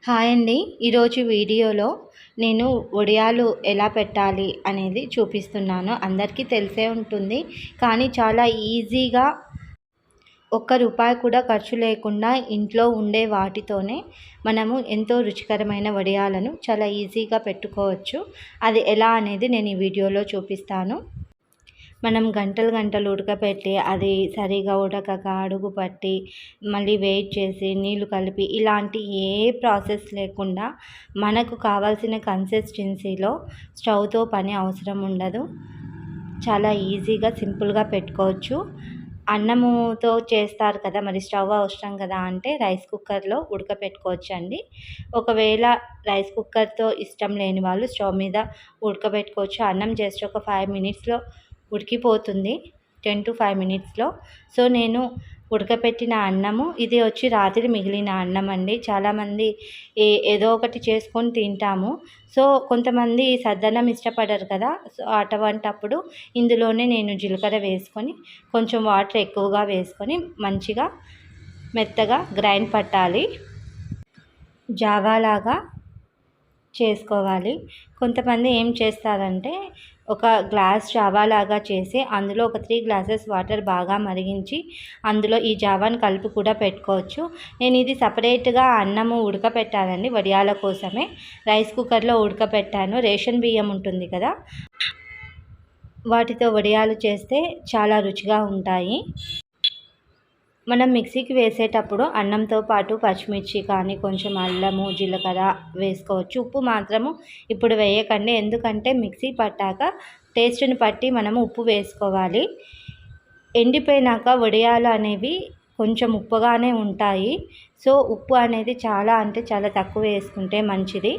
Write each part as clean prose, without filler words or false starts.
Hi అండి. ఈరోజు వీడియోలో నేను వడియాలు ఎలా పెట్టాలి అనేది చూపిస్తున్నాను. అందరికీ తెలిసే ఉంటుంది. కానీ చాలా ఈజీగా ₹1 కూడా ఖర్చు లేకుండా ఇంట్లో ఉండే వాటితోనే మనము ఎంతో రుచికరమైన వడియాలను చాలా ఈజీగా పెట్టుకోవచ్చు. అది ఎలా అనేది నేను ఈ వీడియోలో చూపిస్తాను. మనం గంటలు గంటలు ఉడకపెట్టి అది సరిగా ఉడకక అడుగు పట్టి మళ్ళీ వెయిట్ చేసి నీళ్లు కలిపి ఇలాంటి ఏ ప్రాసెస్ లేకుండా మనకు కావాల్సిన కన్సిస్టెన్సీలో స్టవ్తో పని అవసరం ఉండదు. చాలా ఈజీగా సింపుల్గా పెట్టుకోవచ్చు. అన్నముతో చేస్తారు కదా, మరి స్టవ్ అవసరం కదా అంటే రైస్ కుక్కర్లో ఉడకపెట్టుకోవచ్చు అండి. ఒకవేళ రైస్ కుక్కర్తో ఇష్టం లేని వాళ్ళు స్టవ్ మీద ఉడకబెట్టుకోవచ్చు. అన్నం జస్ట్ ఒక 5 మినిట్స్లో ఉడికిపోతుంది, 10 to 5 మినిట్స్లో. సో నేను ఉడకపెట్టిన అన్నము, ఇది వచ్చి రాత్రి మిగిలిన అన్నం అండి. చాలామంది ఏదో ఒకటి చేసుకొని తింటాము. సో కొంతమంది సద్దన్నం ఇష్టపడరు కదా, సో అటువంటప్పుడు ఇందులోనే నేను జీలకర్ర వేసుకొని కొంచెం వాటర్ ఎక్కువగా వేసుకొని మంచిగా మెత్తగా గ్రైండ్ పట్టాలి, జావాలాగా చేసుకోవాలి. కొంతమంది ఏం చేస్తారంటే ఒక గ్లాస్ జావాలాగా చేసి అందులో ఒక 3 గ్లాసెస్ వాటర్ బాగా మరిగించి అందులో ఈ జావాను కలిపి కూడా పెట్టుకోవచ్చు. నేను ఇది సపరేట్గా అన్నము ఉడకపెట్టానండి, వడియాల కోసమే రైస్ కుక్కర్లో ఉడకపెట్టాను. రేషన్ బియ్యం ఉంటుంది కదా, వాటితో వడియాలు చేస్తే చాలా రుచిగా ఉంటాయి. మనం మిక్సీకి వేసేటప్పుడు అన్నంతో పాటు పచ్చిమిర్చి కానీ కొంచెం అల్లము జీలకర్ర వేసుకోవచ్చు. ఉప్పు మాత్రము ఇప్పుడు వేయకండి, ఎందుకంటే మిక్సీ పట్టాక టేస్ట్ని బట్టి మనము ఉప్పు వేసుకోవాలి. ఎండిపోయినాక వడియాలు అనేవి కొంచెం ఉప్పుగానే ఉంటాయి. సో ఉప్పు అనేది చాలా అంటే చాలా తక్కువ వేసుకుంటే మంచిది.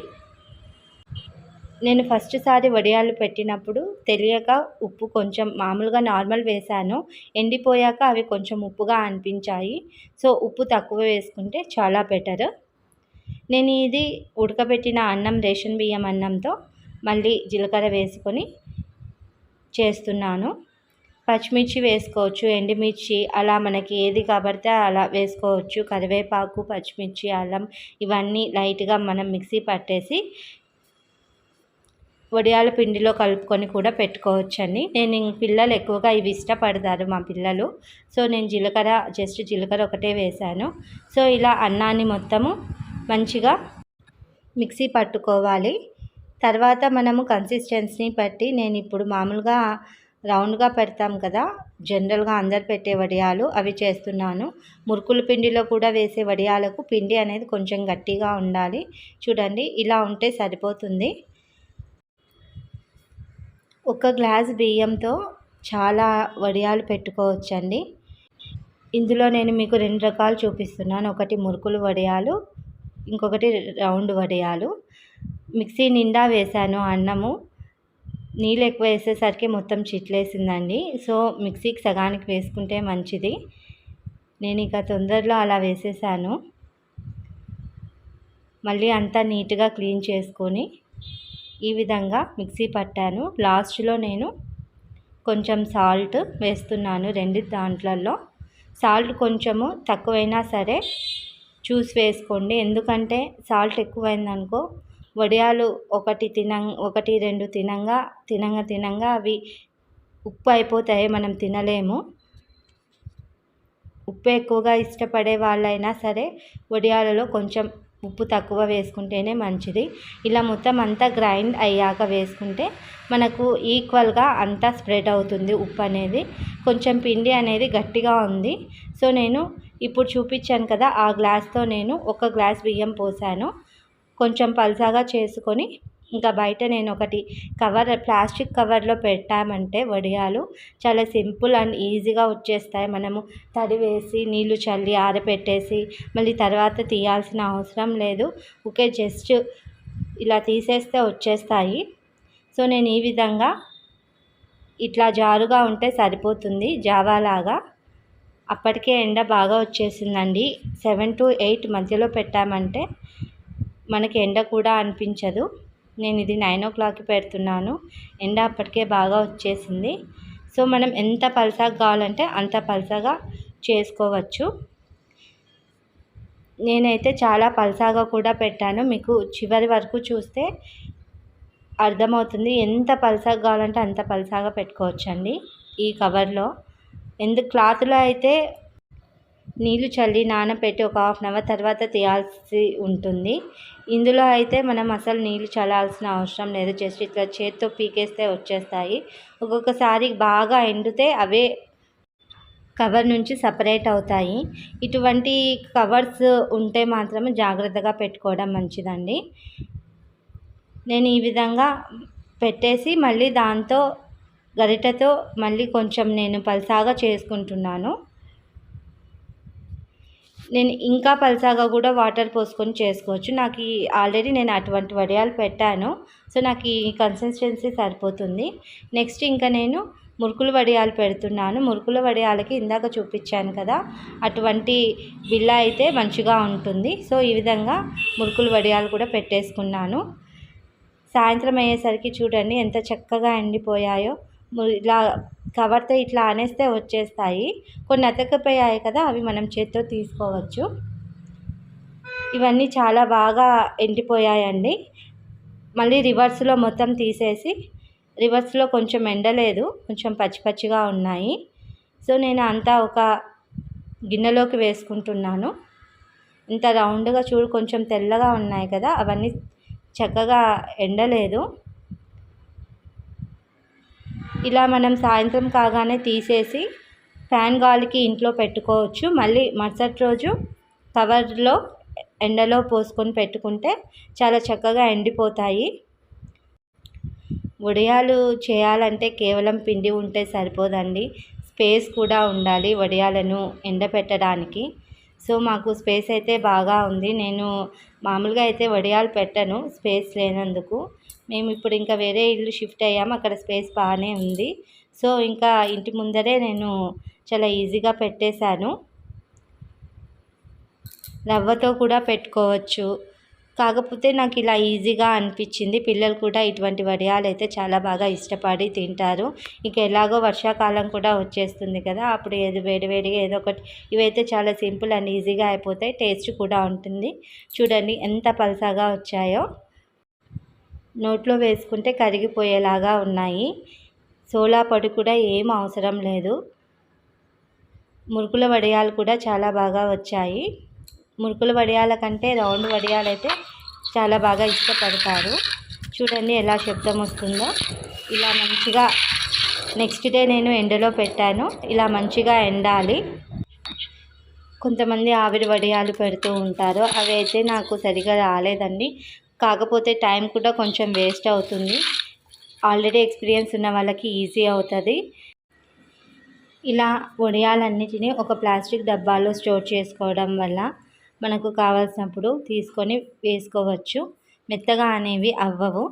నేను ఫస్ట్ సారి వడియాలు పెట్టినప్పుడు తెలియక ఉప్పు కొంచెం మామూలుగా నార్మల్ వేశాను. ఎండిపోయాక అవి కొంచెం ఉప్పుగా అనిపించాయి. సో ఉప్పు తక్కువ వేసుకుంటే చాలా బెటర్. నేను ఇది ఉడకబెట్టిన అన్నం రేషన్ బియ్యం అన్నంతో మళ్ళీ జీలకర్ర వేసుకొని చేస్తున్నాను. పచ్చిమిర్చి వేసుకోవచ్చు, ఎండుమిర్చి అలా మనకి ఏది కాబడితే అలా వేసుకోవచ్చు. కరివేపాకు, పచ్చిమిర్చి, అల్లం ఇవన్నీ లైట్గా మనం మిక్సీ పట్టేసి వడియాల పిండిలో కలుపుకొని కూడా పెట్టుకోవచ్చండి. నేను పిల్లలు ఎక్కువగా ఇవి ఇష్టపడతారు మా పిల్లలు. సో నేను జీలకర్ర ఒకటే వేశాను. సో ఇలా అన్నాన్ని మొత్తము మంచిగా మిక్సీ పట్టుకోవాలి. తర్వాత మనము కన్సిస్టెన్సీని బట్టి నేను ఇప్పుడు మామూలుగా రౌండ్గా పెడతాం కదా, జనరల్గా అందరు పెట్టే వడియాలు అవి చేస్తున్నాను. మురుకుల పిండిలో కూడా వేసే వడియాలకు పిండి అనేది కొంచెం గట్టిగా ఉండాలి. చూడండి, ఇలా ఉంటే సరిపోతుంది. 1 గ్లాస్ బియ్యంతో చాలా వడియాలు పెట్టుకోవచ్చండి. ఇందులో నేను మీకు 2 రకాలు చూపిస్తున్నాను. ఒకటి మురుకులు వడియాలు, ఇంకొకటి రౌండ్ వడియాలు. మిక్సీ నిండా వేశాను అన్నము. నీళ్ళు ఎక్కువ వేసేసరికి మొత్తం చిట్లేసిందండి. సో మిక్సీకి సగానికి వేసుకుంటే మంచిది. నేను ఇక తొందరలో అలా వేసేసాను. మళ్ళీ అంతా నీట్గా క్లీన్ చేసుకొని ఈ విధంగా మిక్సీ పట్టాను. లాస్ట్లో నేను కొంచెం సాల్ట్ వేస్తున్నాను. 2 దాంట్లలో సాల్ట్ కొంచెము తక్కువైనా సరే చూసి వేసుకోండి, ఎందుకంటే సాల్ట్ ఎక్కువైందనుకో వడియాలు ఒకటి 2 తినంగా అవి ఉప్పు అయిపోతాయి, మనం తినలేము. ఉప్పు ఎక్కువగా ఇష్టపడే వాళ్ళైనా సరే వడియాలలో కొంచెం ఉప్పు తక్కువ వేసుకుంటేనే మంచిది. ఇలా మొత్తం అంతా గ్రైండ్ అయ్యాక వేసుకుంటే మనకు ఈక్వల్గా అంతా స్ప్రెడ్ అవుతుంది ఉప్పు అనేది. కొంచెం పిండి అనేది గట్టిగా ఉంది. సో నేను ఇప్పుడు చూపించాను కదా, ఆ గ్లాస్తో నేను 1 గ్లాస్ బియ్యం పోసాను. కొంచెం పల్చగా చేసుకొని ఇంకా బయట నేను ఒకటి ప్లాస్టిక్ కవర్లో పెట్టామంటే వడియాలు చాలా సింపుల్ అండ్ ఈజీగా వచ్చేస్తాయి. మనము తడి వేసి నీళ్లు చల్లి ఆరబెట్టేసి మళ్ళీ తర్వాత తీయాల్సిన అవసరం లేదు. ఓకే, జస్ట్ ఇలా తీసేస్తే వచ్చేస్తాయి. సో నేను ఈ విధంగా ఇట్లా జారుగా ఉంటే సరిపోతుంది, జావాలాగా. అప్పటికే ఎండ బాగా వచ్చేసిందండి. 7 to 8 మధ్యలో పెట్టామంటే మనకి ఎండ కూడా అనిపించదు. నేను ఇది 9 o'clockకి పెడుతున్నాను. ఎండ అప్పటికే బాగా వచ్చేసింది. సో మనం ఎంత పల్చగా కావాలంటే అంత పల్చగా చేసుకోవచ్చు. నేనైతే చాలా పల్సాగా కూడా పెట్టాను. మీకు చివరి వరకు చూస్తే అర్థమవుతుంది. ఎంత పల్సాగా కావాలంటే అంత పల్సాగా పెట్టుకోవచ్చండి ఈ కవర్లో. క్లాత్లో అయితే నీళ్ళు చల్లి నానబెట్టి ఒక హాఫ్ అన్ అవర్ తర్వాత తీయాల్సి ఉంటుంది. ఇందులో అయితే మనం అసలు నీళ్ళు చల్లాల్సిన అవసరం లేదు. జస్ట్ ఇట్లా చేత్తో పీకేస్తే వచ్చేస్తాయి. ఒక్కొక్కసారి బాగా ఎండితే అవే కవర్ నుంచి సపరేట్ అవుతాయి. ఇటువంటి కవర్స్ ఉంటే మాత్రం జాగ్రత్తగా పెట్టుకోవడం మంచిదండి. నేను ఈ విధంగా పెట్టేసి మళ్ళీ దాంతో గరిటెతో మళ్ళీ కొంచెం నేను పల్సాగా చేసుకుంటున్నాను. నేను ఇంకా పల్సాగా కూడా వాటర్ పోసుకొని చేసుకోవచ్చు. నాకు ఆల్రెడీ నేను అటువంటి వడియాలు పెట్టాను. సో నాకు ఈ కన్సిస్టెన్సీ సరిపోతుంది. నెక్స్ట్ ఇంకా నేను మురుకులు వడియాలు పెడుతున్నాను. మురుకుల వడియాలకి ఇందాక చూపించాను కదా, అటువంటి బిళ్ళ అయితే మంచిగా ఉంటుంది. సో ఈ విధంగా మురుకులు వడియాలు కూడా పెట్టేసుకున్నాను. సాయంత్రం అయ్యేసరికి చూడండి ఎంత చక్కగా ఎండిపోయాయో. ఇలా కవర్తో ఇట్లా అనేస్తే వచ్చేస్తాయి. కొన్ని అతకపోయాయి కదా, అవి మనం చేత్తో తీసుకోవచ్చు. ఇవన్నీ చాలా బాగా ఎండిపోయాయండి. మళ్ళీ రివర్స్లో మొత్తం తీసేసి, రివర్స్లో కొంచెం ఎండలేదు, కొంచెం పచ్చి పచ్చిగా ఉన్నాయి. సో నేను అంతా ఒక గిన్నెలోకి వేసుకుంటున్నాను. ఇంత రౌండ్గా చూడు, కొంచెం తెల్లగా ఉన్నాయి కదా, అవన్నీ చక్కగా ఎండలేదు. ఇలా మనం సాయంత్రం కాగానే తీసేసి ఫ్యాన్ గాలికి ఇంట్లో పెట్టుకోవచ్చు. మళ్ళీ మరుసటి రోజు కవర్లో ఎండలో పోసుకొని పెట్టుకుంటే చాలా చక్కగా ఎండిపోతాయి. వడియాలు చేయాలంటే కేవలం పిండి ఉంటే సరిపోదండి, స్పేస్ కూడా ఉండాలి వడియాలను ఎండపెట్టడానికి. సో మాకు స్పేస్ అయితే బాగా ఉంది. నేను మామూలుగా అయితే వడియాలు పెట్టను స్పేస్ లేనందుకు. మేము ఇప్పుడు ఇంకా వేరే ఇల్లు షిఫ్ట్ అయ్యాము, అక్కడ స్పేస్ బాగానే ఉంది. సో ఇంకా ఇంటి ముందరే నేను చాలా ఈజీగా పెట్టేశాను. రవ్వతో కూడా పెట్టుకోవచ్చు, కాకపోతే నాకు ఇలా ఈజీగా అనిపించింది. పిల్లలు కూడా ఇటువంటి వడియాలు అయితే చాలా బాగా ఇష్టపడి తింటారు. ఇక ఎలాగో వర్షాకాలం కూడా వచ్చేస్తుంది కదా, అప్పుడు ఏదో వేడివేడిగా ఏదో ఒకటి. ఇవైతే చాలా సింపుల్ అండ్ ఈజీగా అయిపోతాయి, టేస్ట్ కూడా ఉంటుంది. చూడండి ఎంత పల్సాగా వచ్చాయో, నోట్లో వేసుకుంటే కరిగిపోయేలాగా ఉన్నాయి. సోలా పొడి కూడా ఏం అవసరం లేదు. మురుకుల వడియాలు కూడా చాలా బాగా వచ్చాయి. మురుకుల వడియాల కంటే రౌండ్ వడియాలు అయితే చాలా బాగా ఇష్టపడతారు. చూడండి ఎలా శబ్దం వస్తుందో. ఇలా మంచిగా నెక్స్ట్ డే నేను ఎండలో పెట్టాను. ఇలా మంచిగా ఎండాలి. కొంతమంది ఆవిరి వడియాలు పెడుతూ ఉంటారు, అవి అయితే నాకు సరిగా రాలేదండి. కాకపోతే టైం కూడా కొంచెం వేస్ట్ అవుతుంది. ఆల్రెడీ ఎక్స్పీరియన్స్ ఉన్న వాళ్ళకి ఈజీ అవుతుంది. ఇలా వడియాలన్నిటినీ ఒక ప్లాస్టిక్ డబ్బాలో స్టోర్ చేసుకోవడం వల్ల మనకు కావాల్సినప్పుడు తీసుకొని వేసుకోవచ్చు. మెత్తగా అనేవి అవ్వవు.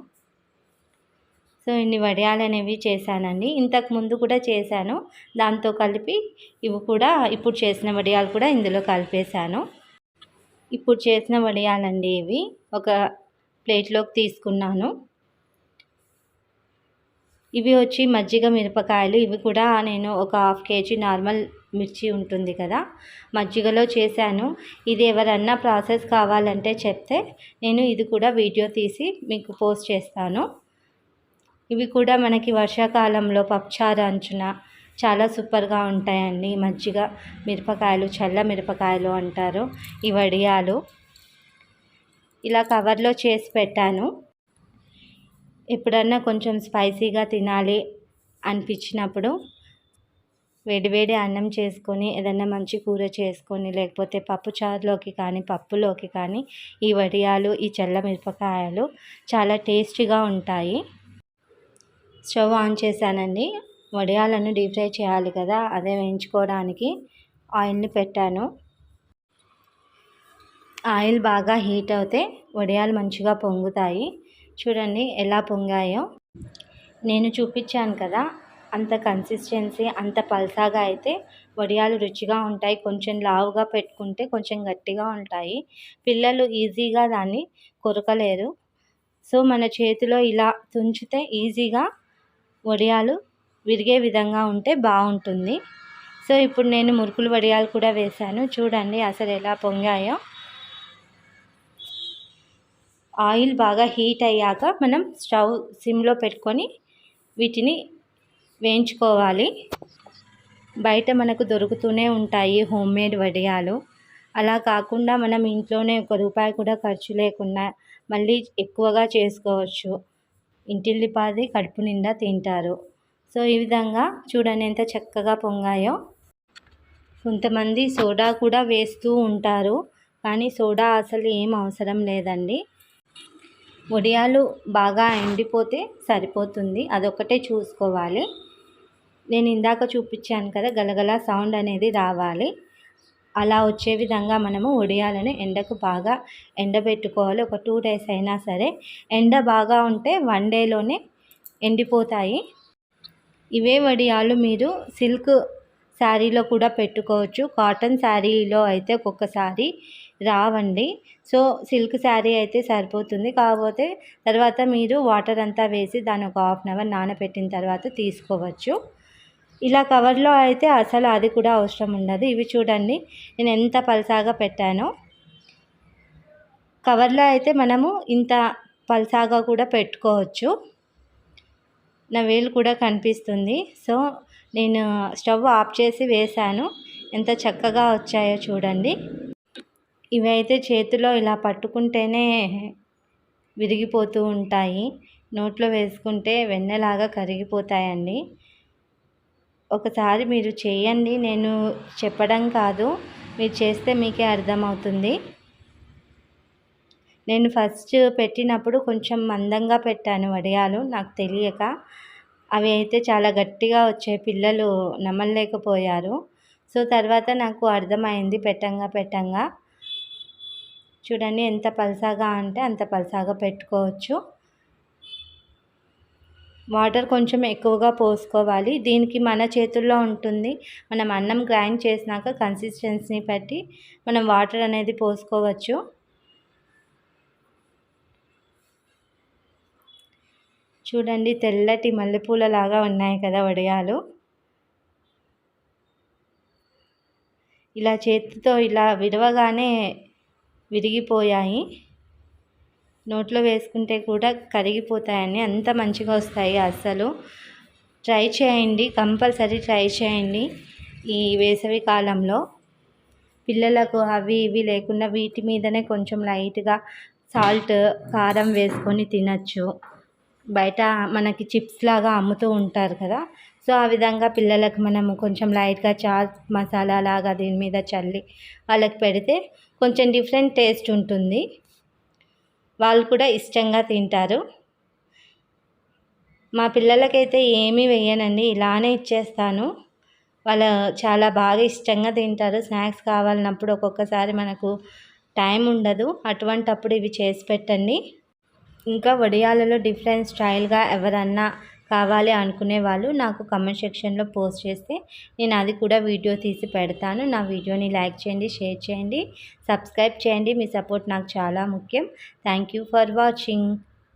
సో ఇన్ని వడియాలు అనేవి చేశానండి. ఇంతకు ముందు కూడా చేశాను, దాంతో కలిపి ఇవి కూడా ఇప్పుడు చేసిన వడియాలు కూడా ఇందులో కలిపేశాను. ఇప్పుడు చేసిన వడియాలండి ఇవి. ఒక ప్లేట్లోకి తీసుకున్నాను. ఇవి వచ్చి మజ్జిగ మిరపకాయలు. ఇవి కూడా నేను ఒక 1/2 kg నార్మల్ మిర్చి ఉంటుంది కదా, మజ్జిగలో చేశాను. ఇది ఎవరన్నా ప్రాసెస్ కావాలంటే చెప్తే నేను ఇది కూడా వీడియో తీసి మీకు పోస్ట్ చేస్తాను. ఇవి కూడా మనకి వర్షాకాలంలో పప్పుచారు అంచున చాలా సూపర్గా ఉంటాయండి. మజ్జిగ మిరపకాయలు, చల్ల మిరపకాయలు అంటారు ఈ వడియాలు. ఇలా కవర్లో చేసి పెట్టాను. ఎప్పుడన్నా కొంచెం స్పైసీగా తినాలి అనిపించినప్పుడు వేడివేడి అన్నం చేసుకొని, ఏదన్నా మంచి కూర చేసుకొని, లేకపోతే పప్పుచారులోకి కానీ పప్పులోకి కానీ ఈ వడియాలు, ఈ చల్ల మిరపకాయలు చాలా టేస్టీగా ఉంటాయి. స్టవ్ ఆన్ చేశానండి. వడియాలను డీప్ ఫ్రై చేయాలి కదా, అదే వేయించుకోవడానికి ఆయిల్ని పెట్టాను. ఆయిల్ బాగా హీట్ అవుతే వడియాలు మంచిగా పొంగుతాయి. చూడండి ఎలా పొంగాయో. నేను చూపించాను కదా, అంత కన్సిస్టెన్సీ, అంత పల్సాగా అయితే వడియాలు రుచిగా ఉంటాయి. కొంచెం లావుగా పెట్టుకుంటే కొంచెం గట్టిగా ఉంటాయి. పిల్లలు ఈజీగా దాన్ని కొరకలేరు. సో మన చేతిలో ఇలా తుంచితే ఈజీగా వడియాలు విరిగే విధంగా ఉంటే బాగుంటుంది. సో ఇప్పుడు నేను మురుకులు వడియాలు కూడా వేశాను. చూడండి అసలు ఎలా పొంగాయో. ఆయిల్ బాగా హీట్ అయ్యాక మనం స్టవ్ సిమ్లో పెట్టుకొని వీటిని వేయించుకోవాలి. బయట మనకు దొరుకుతూనే ఉంటాయి హోమ్మేడ్ వడియాలు. అలా కాకుండా మనం ఇంట్లోనే ₹1 కూడా ఖర్చు లేకుండా మళ్ళీ ఎక్కువగా చేసుకోవచ్చు. ఇంటిల్లిపాది కడుపు నిండా తింటారు. సో ఈ విధంగా చూడండి ఎంత చక్కగా పొంగాయో. కొంతమంది సోడా కూడా వేస్తూ ఉంటారు, కానీ సోడా అసలు ఏం అవసరం లేదండి. వడియాలు బాగా ఎండిపోతే సరిపోతుంది, అదొకటే చూసుకోవాలి. నేను ఇందాక చూపించాను కదా, గలగల సౌండ్ అనేది రావాలి. అలా వచ్చే విధంగా మనము వడియాలను ఎండకు బాగా ఎండబెట్టుకోవాలి. ఒక 2 days అయినా సరే. ఎండ బాగా ఉంటే 1 dayలోనే ఎండిపోతాయి. ఇవే వడియాలు మీరు సిల్క్ శారీలో కూడా పెట్టుకోవచ్చు. కాటన్ శారీలో అయితే ఒక్కొక్కసారి రావండి. సో సిల్క్ శారీ అయితే సరిపోతుంది. కాకపోతే తర్వాత మీరు వాటర్ అంతా వేసి దాన్ని ఒక 1/2 hour నానబెట్టిన తర్వాత తీసుకోవచ్చు. ఇలా కవర్లో అయితే అసలు అది కూడా అవసరం ఉండదు. ఇవి చూడండి నేను ఎంత పలసాగా పెట్టానో. కవర్లో అయితే మనము ఇంత పలసాగా కూడా పెట్టుకోవచ్చు. నా వేలు కూడా కనిపిస్తుంది. సో నేను స్టవ్ ఆఫ్ చేసి వేశాను. ఎంత చక్కగా వచ్చాయో చూడండి. ఇవి అయితే చేతిలో ఇలా పట్టుకుంటేనే విరిగిపోతూ ఉంటాయి. నోట్లో వేసుకుంటే వెన్నలాగా కరిగిపోతాయండి. ఒకసారి మీరు చేయండి, నేను చెప్పడం కాదు, మీరు చేస్తే మీకే అర్థమవుతుంది. నేను ఫస్ట్ పెట్టినప్పుడు కొంచెం మందంగా పెట్టాను వడియాలు, నాకు తెలియక. అవి అయితే చాలా గట్టిగా వచ్చాయి, పిల్లలు నమ్మలేకపోయారు. సో తర్వాత నాకు అర్థమైంది పెట్టంగా. చూడండి ఎంత పలసాగా అంటే అంత పలసాగా పెట్టుకోవచ్చు. వాటర్ కొంచెం ఎక్కువగా పోసుకోవాలి. దీనికి మన చేతుల్లో ఉంటుంది. మనం అన్నం గ్రైండ్ చేసినాక కన్సిస్టెన్సీని బట్టి మనం వాటర్ అనేది పోసుకోవచ్చు. చూడండి తెల్లటి మల్లెపూలలాగా ఉన్నాయి కదా వడియాలు. ఇలా చేతితో ఇలా విడవగానే విరిగిపోయాయి. నోట్లో వేసుకుంటే కూడా కరిగిపోతాయని, అంత మంచిగా వస్తాయి. అస్సలు ట్రై చేయండి, కంపల్సరీ ట్రై చేయండి. ఈ వేసవి కాలంలో పిల్లలకు అవి ఇవి లేకుండా వీటి మీదనే కొంచెం లైట్గా సాల్ట్ కారం వేసుకొని తినచ్చు. బయట మనకి చిప్స్ లాగా అమ్ముతూ ఉంటారు కదా, సో ఆ విధంగా పిల్లలకు మనము కొంచెం లైట్గా చాట్ మసాలా లాగా దీని మీద చల్లి వాళ్ళకి పెడితే కొంచెం డిఫరెంట్ టేస్ట్ ఉంటుంది. వాళ్ళు కూడా ఇష్టంగా తింటారు. మా పిల్లలకైతే ఏమీ వేయనండి, ఇలానే ఇచ్చేస్తాను. వాళ్ళు చాలా బాగా ఇష్టంగా తింటారు. స్నాక్స్ కావాలన్నప్పుడు ఒక్కొక్కసారి మనకు టైం ఉండదు, అటువంటప్పుడు ఇవి చేసి పెట్టండి. ఇంకా వడియాలలో డిఫరెంట్ స్టైల్గా ఎవరన్నా కావాలి అనుకునే వాళ్ళు నాకు కామెంట్ సెక్షన్లో పోస్ట్ చేస్తే నేను అది కూడా వీడియో తీసి పెడతాను. నా వీడియోని లైక్ చేయండి, షేర్ చేయండి, సబ్స్క్రైబ్ చేయండి. మీ సపోర్ట్ నాకు చాలా ముఖ్యం. Thank you for watching.